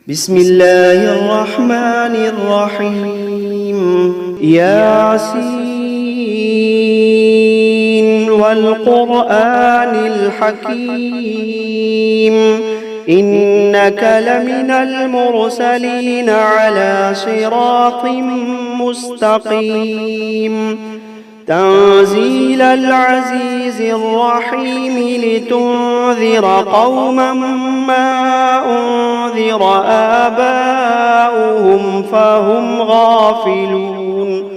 بسم الله الرحمن الرحيم ياسين والقرآن الحكيم إنك لمن المرسلين على صراط مستقيم تنزيل العزيز الرحيم لتنذر قوما ما أنذر آباؤهم فهم غافلون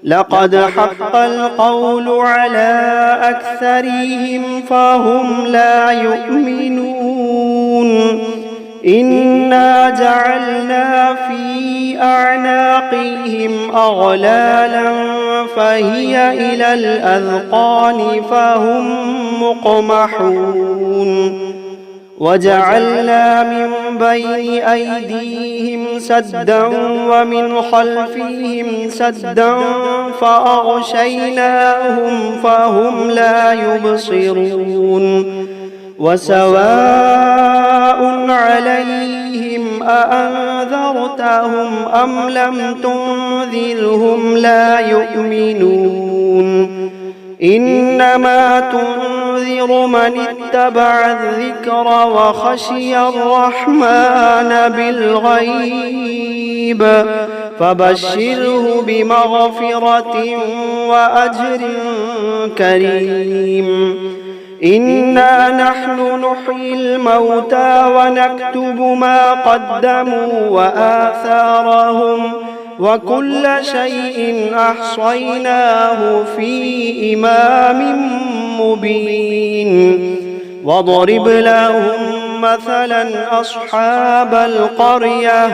لقد حق القول على أكثرهم فهم لا يؤمنون إنا جعلنا في أعناقهم أغلالا فهي إلى الأذقان فهم مقمحون وجعلنا من بين أيديهم سدا ومن خلفهم سدا فأغشيناهم فهم لا يبصرون وسواء عليهم أأنذرتهم أم لم تنذرهم لا يؤمنون إنما تنذر من اتبع الذكر وخشي الرحمن بالغيب فبشره بمغفرة وأجر كريم إنا نحن نحيي الموتى ونكتب ما قدموا وآثارهم وكل شيء أحصيناه في إمام مبين واضرب لهم مثلا أصحاب القرية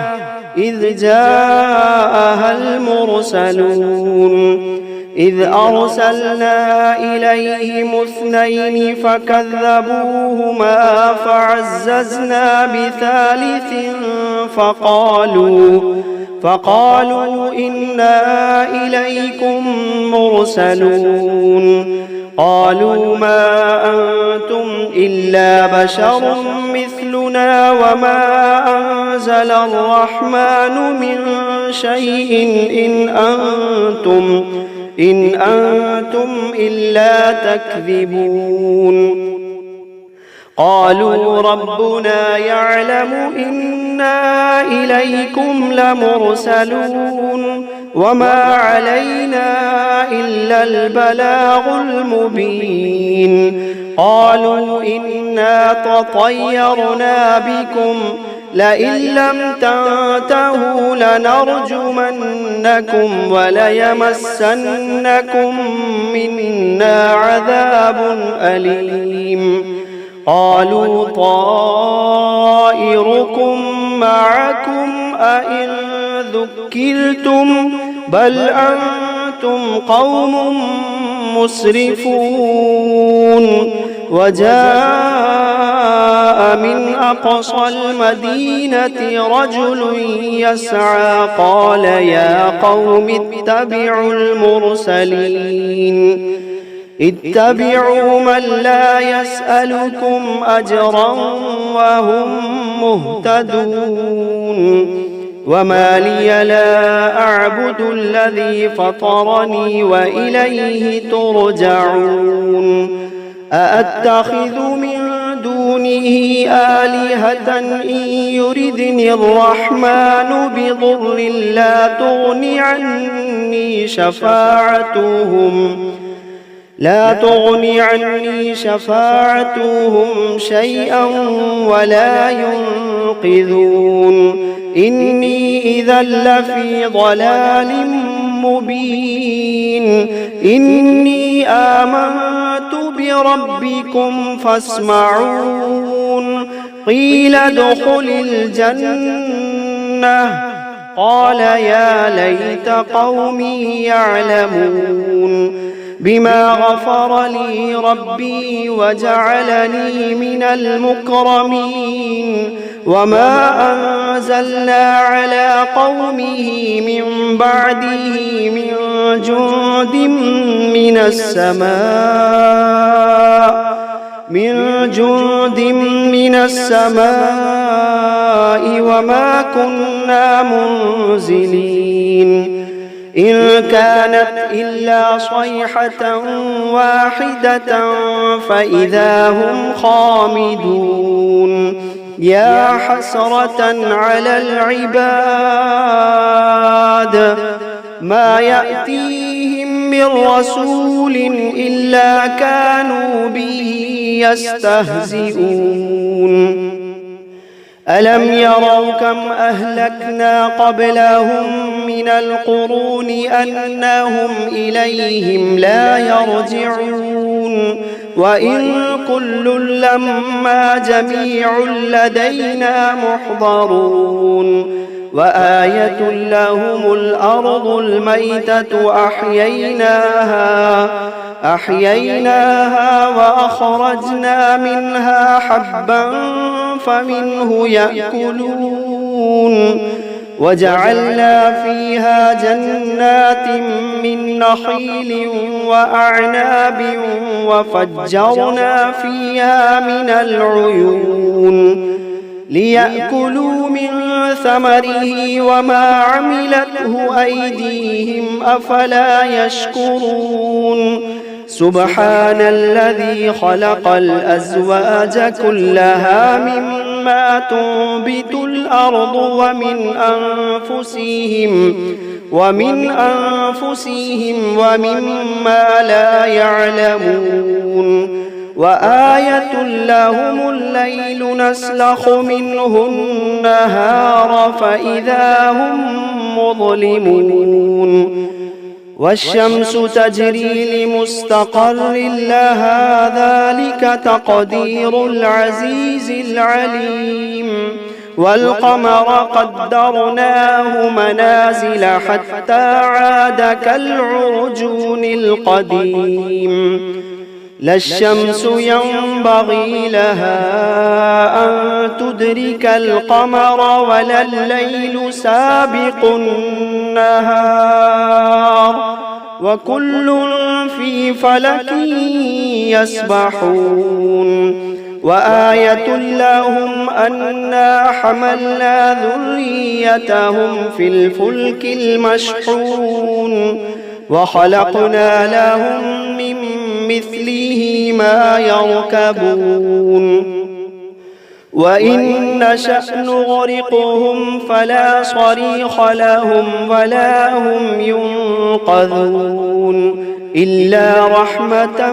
إذ جاءها المرسلون إذ أرسلنا إليهم اثنين فكذبوهما فعززنا بثالث فقالوا إنا إليكم مرسلون قالوا ما أنتم إلا بشر مثلنا وما أنزل الرحمن من شيء إن أنتم إلا تكذبون قالوا ربنا يعلم إنا إليكم لمرسلون وما علينا إلا البلاغ المبين قالوا إنا تطيرنا بكم لئن لم تنتهوا لنرجمنكم وليمسنكم منا عذاب أليم قالوا طائركم معكم أئن ذكرتم بل أنتم قوم مسرفون وجاء من أقصى المدينة رجل يسعى قال يا قوم اتبعوا المرسلين اتبعوا من لا يسألكم أجرا وهم مهتدون وما لي لا أعبد الذي فطرني وإليه ترجعون أأتخذ من دونه آلهة إن يردني الرحمن بضر لا تغن عني شفاعتهم شيئا ولا ينقذون إني إذا لفي ضلال مبين إني آمنت بربكم فاسمعون قيل ادخل الجنة قال يا ليت قومي يعلمون بما غفر لي ربي وجعلني من المكرمين وما أنزلنا على قومه من بعده من جند من السماء وما كنا منزلين إن كانت إلا صيحة واحدة فإذا هم خامدون يا حسرة على العباد ما يأتيهم من رسول إلا كانوا به يستهزئون ألم يروا كم أهلكنا قبلهم من القرون أنهم إليهم لا يرجعون وإن كل لما جميع لدينا محضرون وآية لهم الأرض الميتة أحييناها وأخرجنا منها حبا فمنه يأكلون وجعلنا فيها جنات من نخيل وأعناب وفجرنا فيها من العيون ليأكلوا من ثمره وما عملته أيديهم أفلا يشكرون سبحان الذي خلق الأزواج كلها مما تنبت الأرض ومن أنفسهم ومما لا يعلمون وآية لهم الليل نسلخ منه النهار فإذا هم مظلمون والشمس تجري لمستقر لها ذلك تقدير العزيز العليم والقمر قدرناه منازل حتى عاد كالعرجون القديم لا الشمس ينبغي لها أن تدرك القمر ولا الليل سابق النهار وكل في فلك يسبحون وآية لهم أنا حملنا ذريتهم في الفلك المشحون وخلقنا لهم من مثله ما يركبون وإن نشأ نغرقهم فلا صريخ لهم ولا هم ينقذون إلا رحمة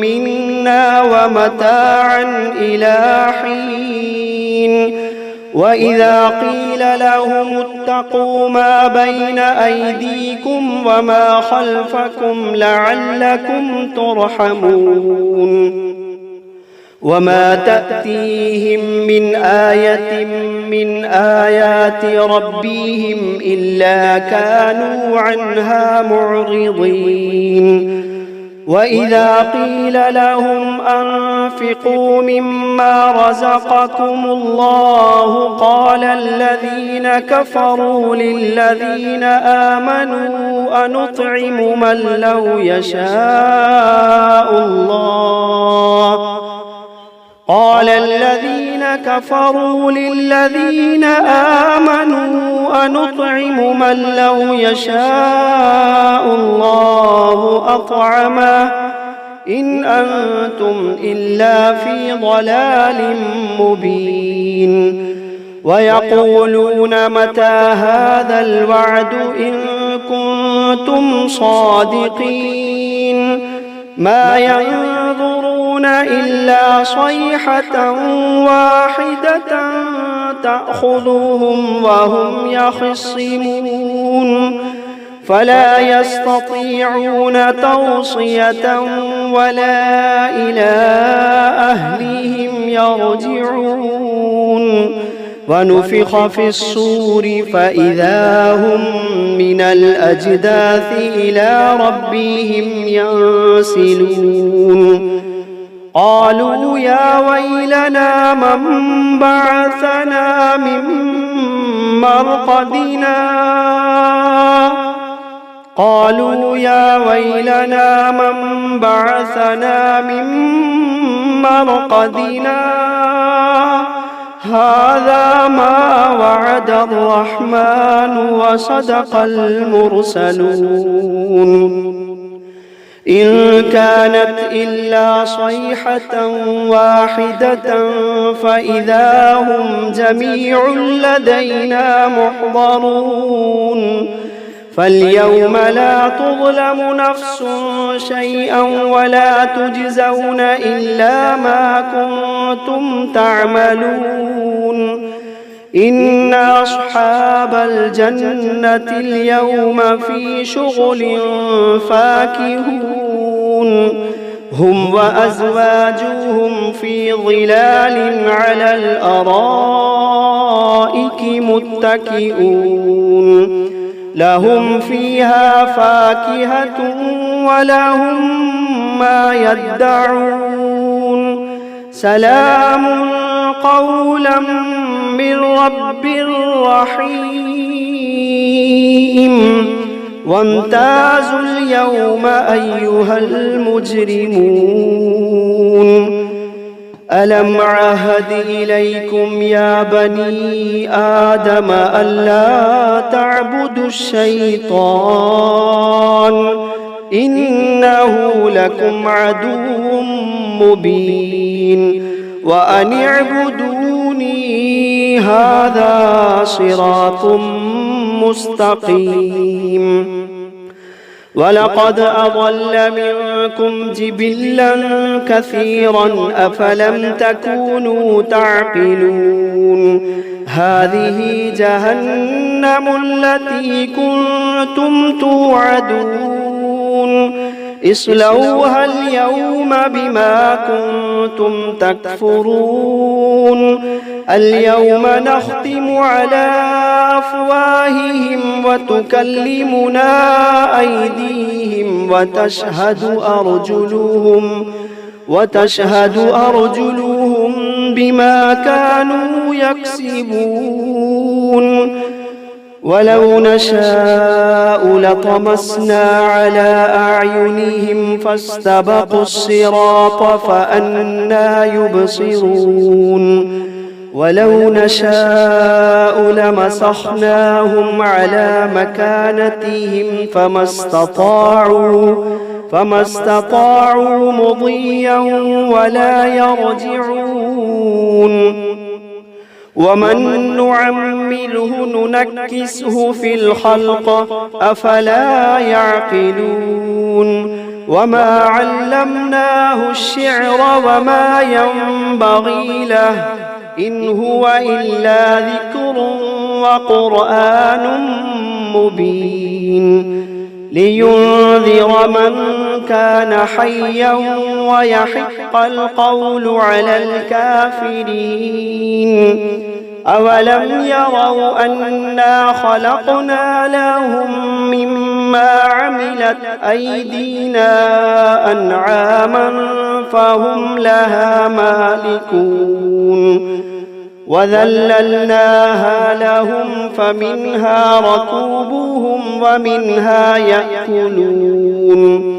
منا ومتاعا إلى حين وإذا قيل لهم اتقوا ما بين أيديكم وما خلفكم لعلكم ترحمون وما تأتيهم من آية من آيات ربهم إلا كانوا عنها معرضين وإذا قيل لهم أنفقوا مما رزقكم الله قال الذين كفروا للذين آمنوا أنطعم من لو يشاء الله قال الذين كفروا للذين آمنوا أنطعم من لو يشاء الله أطعمه إن أنتم إلا في ضلال مبين ويقولون متى هذا الوعد إن كنتم صادقين ما ينظرون إلا صيحة واحدة تأخذهم وهم يخصمون فلا يستطيعون توصية ولا إلى أهلهم يرجعون ونفخ في الصور فإذا هم من الأجداث إلى ربهم ينسلون قالوا يا ويلنا من بعثنا من مرقدنا قالوا يا ويلنا من بعثنا من مرقدنا هذا ما وعد الرحمن وصدق المرسلون إن كانت إلا صيحة واحدة فإذا هم جميع لدينا محضرون فاليوم لا تظلم نفس شيئا ولا تجزون إلا ما كنتم تعملون إن أصحاب الجنة اليوم في شغل فاكهون هم وأزواجهم في ظلال على الأرائك متكئون لهم فيها فاكهة ولهم ما يدعون سلام قولا من رب رحيم وامتازوا اليوم أيها المجرمون ألم عهد إليكم يا بني آدم ألا تعبدوا الشيطان إنه لكم عدو مبين وأن اعبدوني هذا صراط مستقيم ولقد أضل منكم جبلا كثيرا أفلم تكونوا تعقلون هذه جهنم التي كنتم توعدون اصلوها اليوم بما كنتم تكفرون اليوم نختم على أفواههم وتكلمنا أيديهم وتشهد أرجلهم بما كانوا يكسبون ولو نشاء لطمسنا على أعينهم فاستبقوا الصراط فأنى يبصرون ولو نشاء لمسخناهم على مكانتهم فما استطاعوا مضيا ولا يرجعون ومن نعمله ننكسه في الخلق أفلا يعقلون وما علمناه الشعر وما ينبغي له إن هو إلا ذكر وقرآن مبين لينذر من كان حيا ويحق القول على الكافرين أولم يروا أنا خلقنا لهم مما عملت أيدينا أنعاما فهم لها مالكون وذللناها لهم فمنها ركوبهم ومنها يأكلون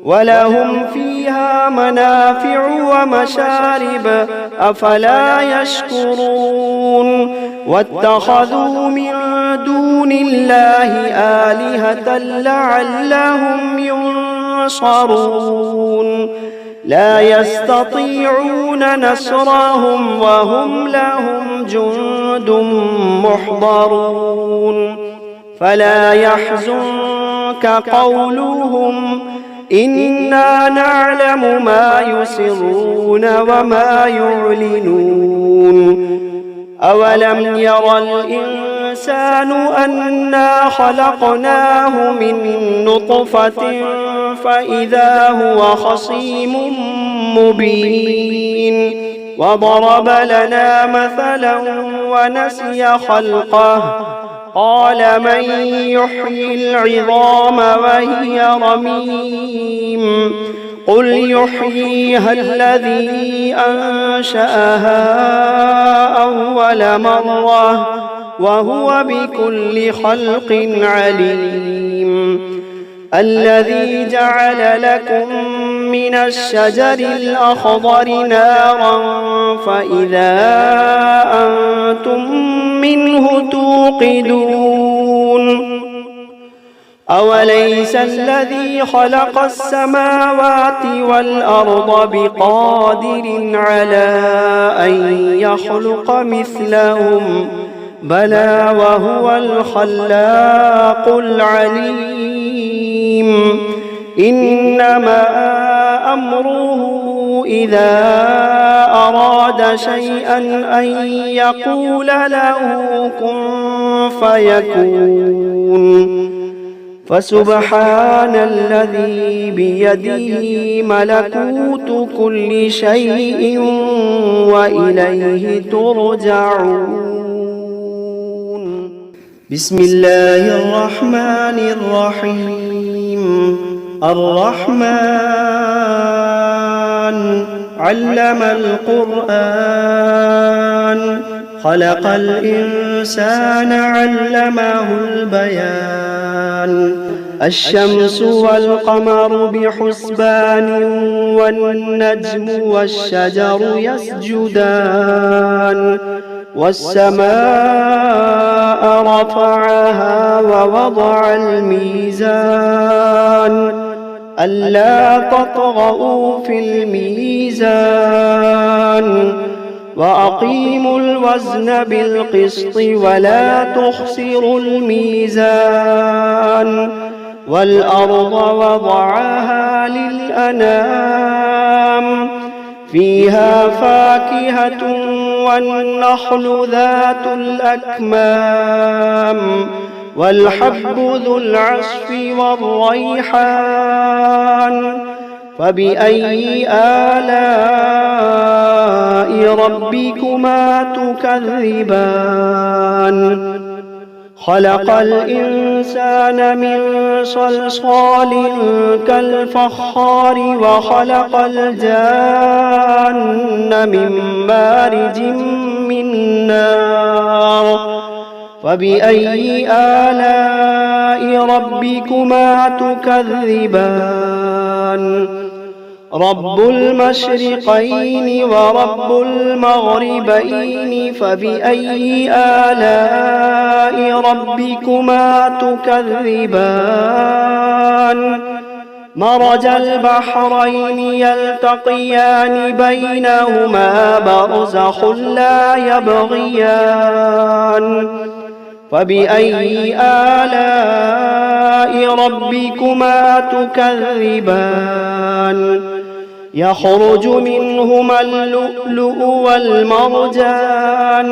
ولهم فيها منافع ومشارب أفلا يشكرون واتخذوا من دون الله آلهة لعلهم ينصرون لا يستطيعون نصرهم وهم لهم جند محضرون فلا يحزنك قولهم إنا نعلم ما يسرون وما يعلنون أولم ير الإنسان أنا خلقناه من نطفة فإذا هو خصيم مبين وضرب لنا مثلا ونسي خلقه قال من يحيي العظام وهي رميم قل يحييها الذي أنشأها أول مرة وهو بكل خلق عليم الذي جعل لكم من الشجر الأخضر نارا فإذا أنتم منه توقدون أوليس الذي خلق السماوات والأرض بقادر على أن يخلق مثلهم بلى وهو الخلاق العليم إنما أمره إذا أراد شيئا أن يقول له كن فيكون فسبحان الذي بيده ملكوت كل شيء وإليه ترجعون بسم الله الرحمن الرحيم الرحمن علم القرآن خلق الإنسان علمه البيان الشمس والقمر بحسبان والنجم والشجر يسجدان والسماء رفعها ووضع الميزان ألا تطغوا في الميزان وأقيموا الوزن بالقسط ولا تخسروا الميزان والأرض وضعها للأنام فيها فاكهة والنخل ذات الأكمام والحب ذو العصف والريحان فبأي آلاء ربكما تكذبان خلق الإنسان من صلصال كالفخار وخلق الجان من مارج من نار فبأي آلاء ربكما تكذبان رب المشرقين ورب المغربين فبأي آلاء ربكما تكذبان مرج البحرين يلتقيان بينهما برزخ لا يبغيان فبأي آلاء ربكما تكذبان يخرج منهما اللؤلؤ والمرجان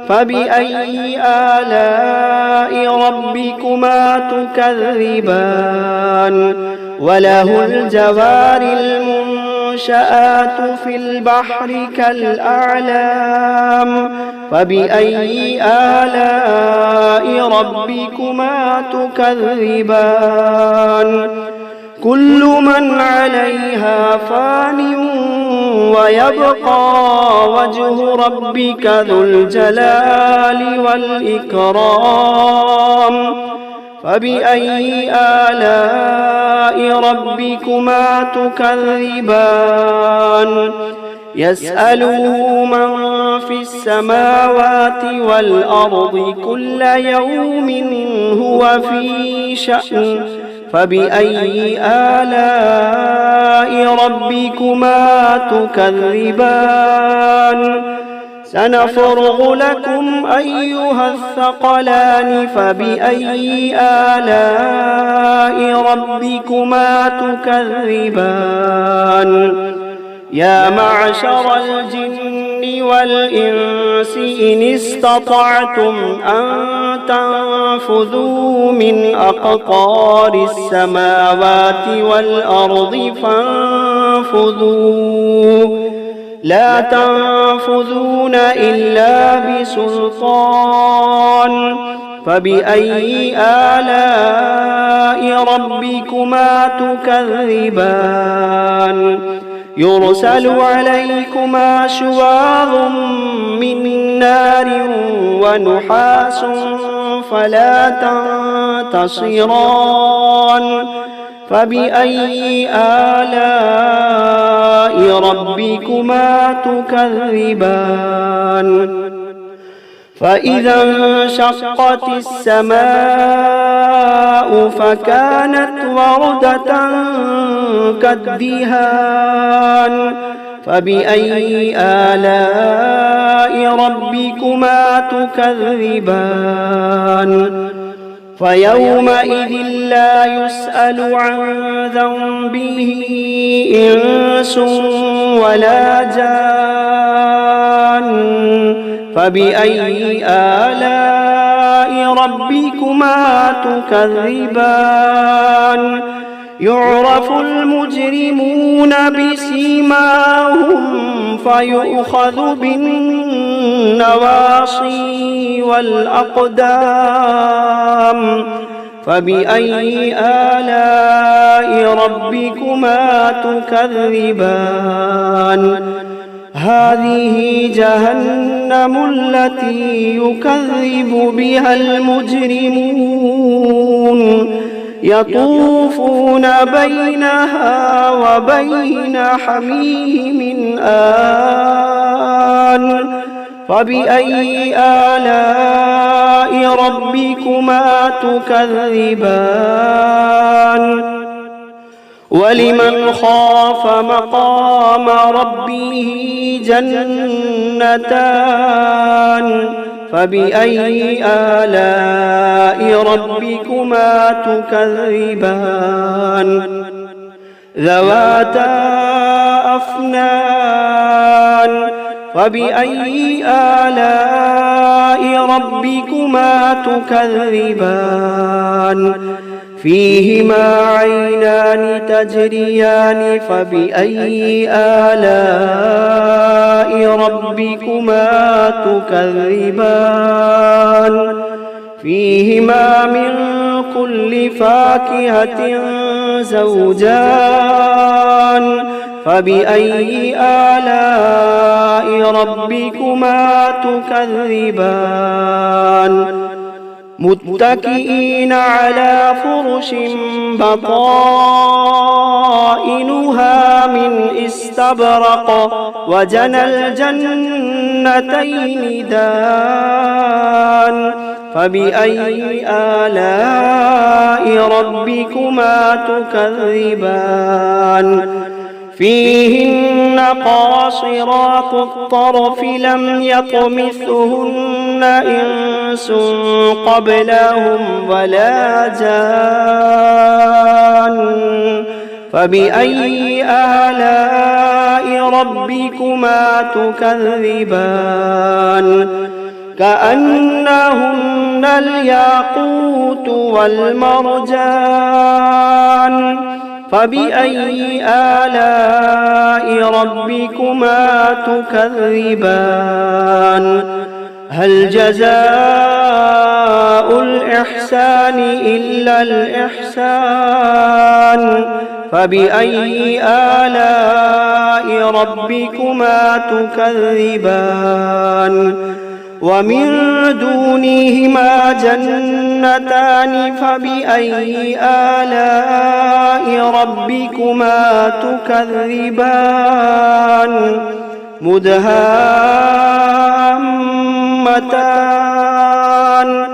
فبأي آلاء ربكما تكذبان وله الجوار المنشآت في البحر كالأعلام فبأي آلاء ربكما تكذبان كل من عليها فان ويبقى وجه ربك ذو الجلال والإكرام فبأي آلاء ربكما تكذبان يسأله من في السماوات والأرض كل يوم هو في شأن فبأي آلاء ربكما تكذبان سنفرغ لكم أيها الثقلان فبأي آلاء ربكما تكذبان يا معشر الجن والإنس إن استطعتم أن تنفذوا من أقطار السماوات والأرض فانفذوا لا تنفذون إلا بسلطان فبأي آلاء ربكما تكذبان يرسل عليكما شواظ من نار ونحاس فلا تنتصران فبأي آلاء ربكما تكذبان فإذا انشقت السماء فكانت وردة كالدهان فبأي آلاء ربكما تكذبان فيومئذ لا يسأل عن ذنبه إنس ولا جان فبأي آلاء ربكما تكذبان يعرف المجرمون بسيماهم فيؤخذ بالنواصي والأقدام فبأي آلاء ربكما تكذبان هذه جهنم التي يكذب بها المجرمون يطوفون بينها وبين حميم آن فبأي آلاء ربكما تكذبان ولمن خاف مقام ربه جنتان فبأي آلاء ربكما تكذبان ذواتا أفنان فبأي آلاء ربكما تكذبان فيهما عينان تجريان فبأي آلاء ربكما تكذبان فيهما من كل فاكهة زوجان فبأي آلاء ربكما تكذبان متكئين على فرش بطائنها من استبرق وجنى الجنتين دان فبأي آلاء ربكما تكذبان فيهن قاصرات الطرف لم يطمثهن إنس قبلهم ولا جان فبأي آلاء ربكما تكذبان كأنهن الياقوت والمرجان فبأي آلاء ربكما تكذبان هل جزاء الإحسان إلا الإحسان فبأي آلاء ربكما تكذبان ومن دونهما جنتان فبأي آلاء ربكما تكذبان مدهامتان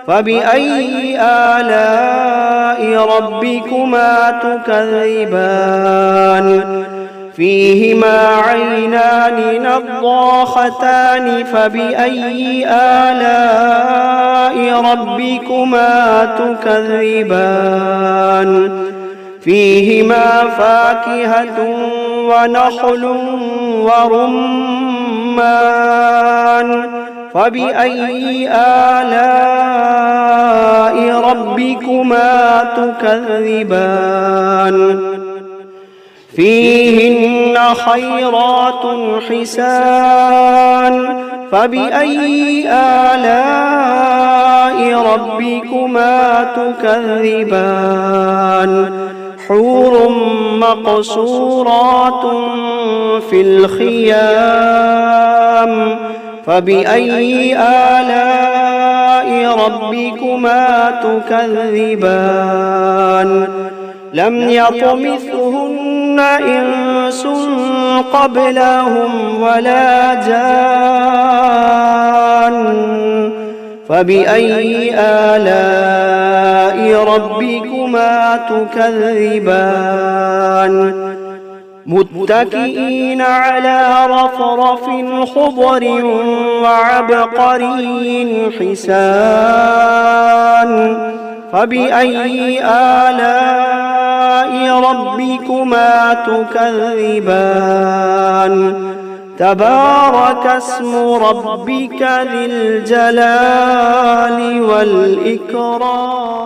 فبأي آلاء ربكما تكذبان فيهما عينان نضاختان فبأي آلاء ربكما تكذبان فيهما فاكهة ونخل ورمان فبأي آلاء ربكما تكذبان فيهن خيرات حسان فبأي آلاء ربكما تكذبان حور مقصورات في الخيام فبأي آلاء ربكما تكذبان لم يطمثهن إنس قبلهم ولا جان فبأي آلاء ربكما تكذبان متكئين على رفرف خضر وعبقري حسان فبأي آلاء ربكما تكذبان تبارك اسم ربك ذي الجلال والإكرام.